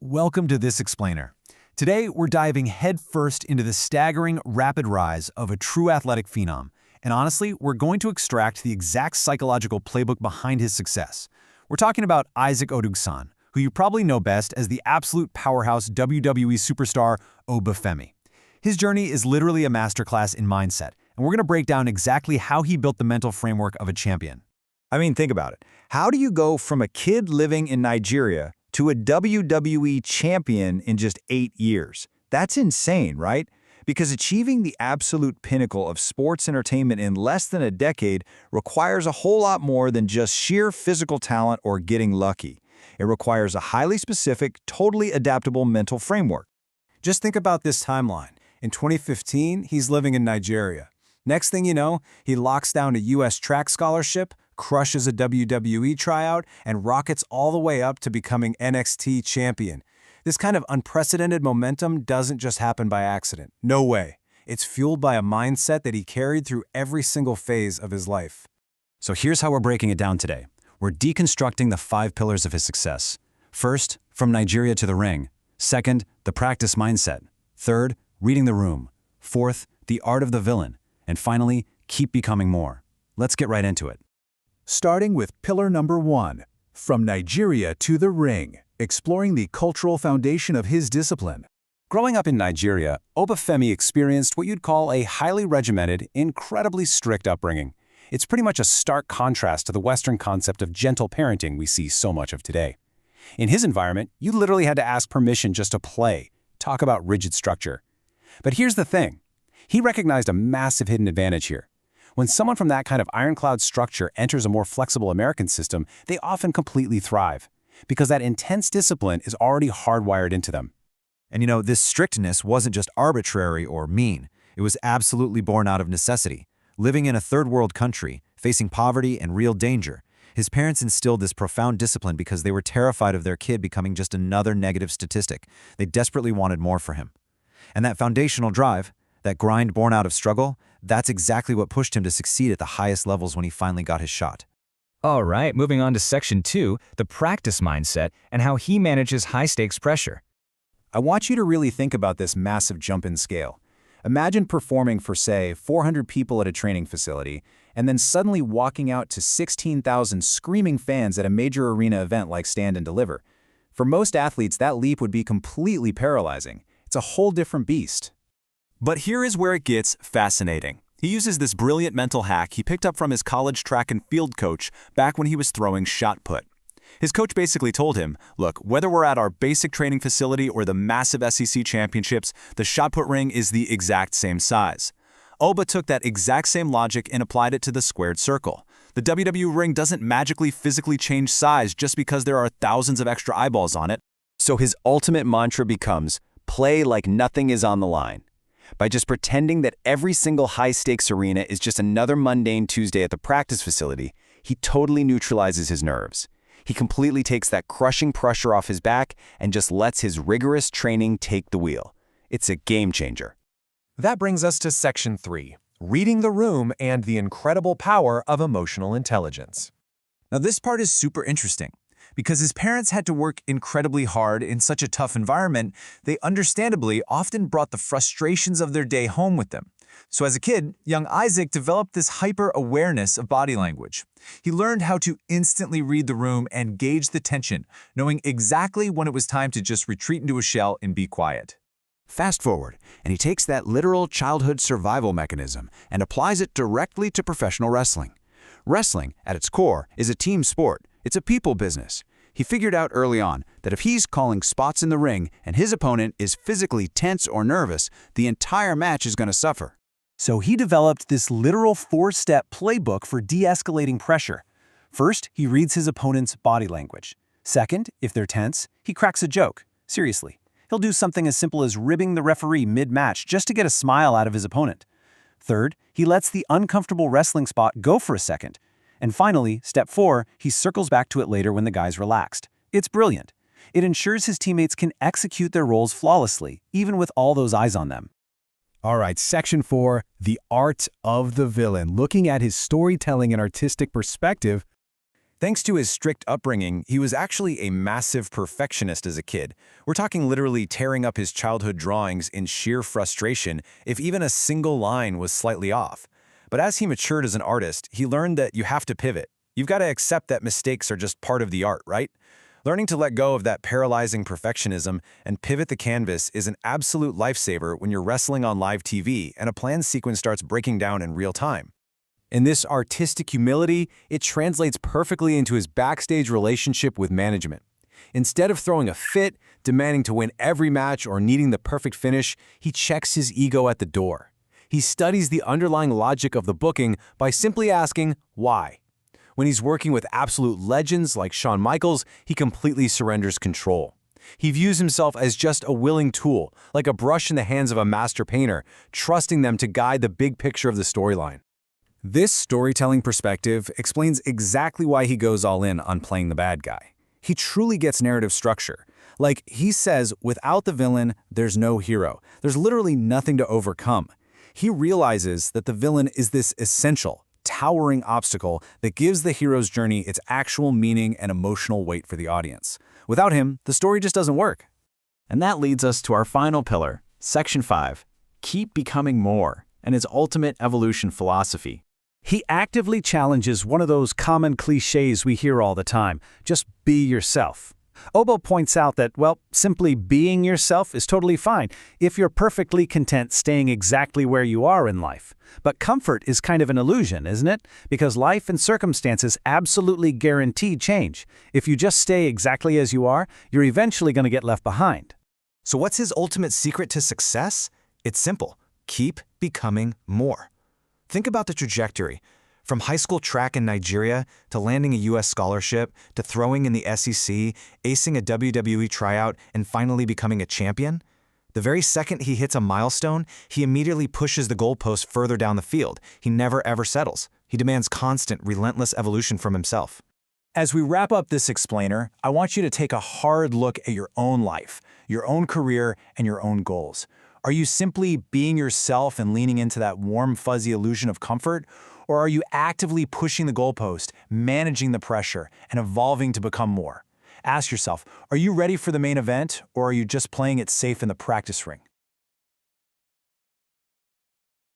Welcome to This Explainer. Today, we're diving headfirst into the staggering, rapid rise of a true athletic phenom. And honestly, we're going to extract the exact psychological playbook behind his success. We're talking about Isaac Odugsan, who you probably know best as the absolute powerhouse WWE superstar OBA FEMI. His journey is literally a masterclass in mindset, and we're going to break down exactly how he built the mental framework of a champion. I mean, think about it. How do you go from a kid living in Nigeria to a WWE champion in just 8 years? That's insane, right? Because achieving the absolute pinnacle of sports entertainment in less than a decade requires a whole lot more than just sheer physical talent or getting lucky. It requires a highly specific, totally adaptable mental framework. Just think about this timeline. In 2015, he's living in Nigeria. Next thing you know, he locks down a U.S. track scholarship, crushes a WWE tryout, and rockets all the way up to becoming NXT champion. This kind of unprecedented momentum doesn't just happen by accident. No way. It's fueled by a mindset that he carried through every single phase of his life. So here's how we're breaking it down today. We're deconstructing the 5 pillars of his success. First, from Nigeria to the ring. Second, the practice mindset. Third, reading the room. Fourth, the art of the villain. And finally, keep becoming more. Let's get right into it. Starting with pillar number 1, from Nigeria to the ring, exploring the cultural foundation of his discipline. Growing up in Nigeria, OBA FEMI experienced what you'd call a highly regimented, incredibly strict upbringing. It's pretty much a stark contrast to the Western concept of gentle parenting we see so much of today. In his environment, you literally had to ask permission just to play. Talk about rigid structure. But here's the thing. He recognized a massive hidden advantage here. When someone from that kind of ironclad structure enters a more flexible American system, they often completely thrive, because that intense discipline is already hardwired into them. And you know, this strictness wasn't just arbitrary or mean. It was absolutely born out of necessity. Living in a third-world country, facing poverty and real danger, his parents instilled this profound discipline because they were terrified of their kid becoming just another negative statistic. They desperately wanted more for him. And that foundational drive, that grind born out of struggle, that's exactly what pushed him to succeed at the highest levels when he finally got his shot. All right, moving on to section 2, the practice mindset and how he manages high-stakes pressure. I want you to really think about this massive jump in scale. Imagine performing for, say, 400 people at a training facility, and then suddenly walking out to 16,000 screaming fans at a major arena event like Stand and Deliver. For most athletes, that leap would be completely paralyzing. It's a whole different beast. But here is where it gets fascinating. He uses this brilliant mental hack he picked up from his college track and field coach back when he was throwing shot put. His coach basically told him, look, whether we're at our basic training facility or the massive SEC championships, the shot put ring is the exact same size. OBA took that exact same logic and applied it to the squared circle. The WWE ring doesn't magically physically change size just because there are thousands of extra eyeballs on it. So his ultimate mantra becomes, play like nothing is on the line. By just pretending that every single high-stakes arena is just another mundane Tuesday at the practice facility, he totally neutralizes his nerves. He completely takes that crushing pressure off his back and just lets his rigorous training take the wheel. It's a game changer. That brings us to section 3, reading the room and the incredible power of emotional intelligence. Now this part is super interesting. Because his parents had to work incredibly hard in such a tough environment, they understandably often brought the frustrations of their day home with them. So as a kid, young Isaac developed this hyper-awareness of body language. He learned how to instantly read the room and gauge the tension, knowing exactly when it was time to just retreat into a shell and be quiet. Fast forward, and he takes that literal childhood survival mechanism and applies it directly to professional wrestling. Wrestling, at its core, is a team sport. It's a people business. He figured out early on that if he's calling spots in the ring and his opponent is physically tense or nervous, the entire match is going to suffer. So he developed this literal 4-step playbook for de-escalating pressure. First, he reads his opponent's body language. Second, if they're tense, he cracks a joke. Seriously. He'll do something as simple as ribbing the referee mid-match just to get a smile out of his opponent. Third, he lets the uncomfortable wrestling spot go for a second. And finally, step 4, he circles back to it later when the guy's relaxed. It's brilliant. It ensures his teammates can execute their roles flawlessly, even with all those eyes on them. All right, section 4, the art of the villain, looking at his storytelling and artistic perspective. Thanks to his strict upbringing, he was actually a massive perfectionist as a kid. We're talking literally tearing up his childhood drawings in sheer frustration if even a single line was slightly off. But as he matured as an artist, he learned that you have to pivot. You've got to accept that mistakes are just part of the art, right? Learning to let go of that paralyzing perfectionism and pivot the canvas is an absolute lifesaver when you're wrestling on live TV and a planned sequence starts breaking down in real time. And this artistic humility, it translates perfectly into his backstage relationship with management. Instead of throwing a fit, demanding to win every match, or needing the perfect finish, he checks his ego at the door. He studies the underlying logic of the booking by simply asking, why? When he's working with absolute legends like Shawn Michaels, he completely surrenders control. He views himself as just a willing tool, like a brush in the hands of a master painter, trusting them to guide the big picture of the storyline. This storytelling perspective explains exactly why he goes all in on playing the bad guy. He truly gets narrative structure. Like, he says, without the villain, there's no hero. There's literally nothing to overcome. He realizes that the villain is this essential, towering obstacle that gives the hero's journey its actual meaning and emotional weight for the audience. Without him, the story just doesn't work. And that leads us to our final pillar, Section 5, Keep Becoming More, and its ultimate evolution philosophy. He actively challenges one of those common cliches we hear all the time: just be yourself. OBA points out that, well, simply being yourself is totally fine if you're perfectly content staying exactly where you are in life. But comfort is kind of an illusion, isn't it? Because life and circumstances absolutely guarantee change. If you just stay exactly as you are, you're eventually going to get left behind. So what's his ultimate secret to success? It's simple. Keep becoming more. Think about the trajectory. From high school track in Nigeria, to landing a U.S. scholarship, to throwing in the SEC, acing a WWE tryout, and finally becoming a champion. The very second he hits a milestone, he immediately pushes the goalpost further down the field. He never ever settles. He demands constant, relentless evolution from himself. As we wrap up this explainer, I want you to take a hard look at your own life, your own career, and your own goals. Are you simply being yourself and leaning into that warm, fuzzy illusion of comfort? Or are you actively pushing the goalpost, managing the pressure, and evolving to become more? Ask yourself, are you ready for the main event, or are you just playing it safe in the practice ring?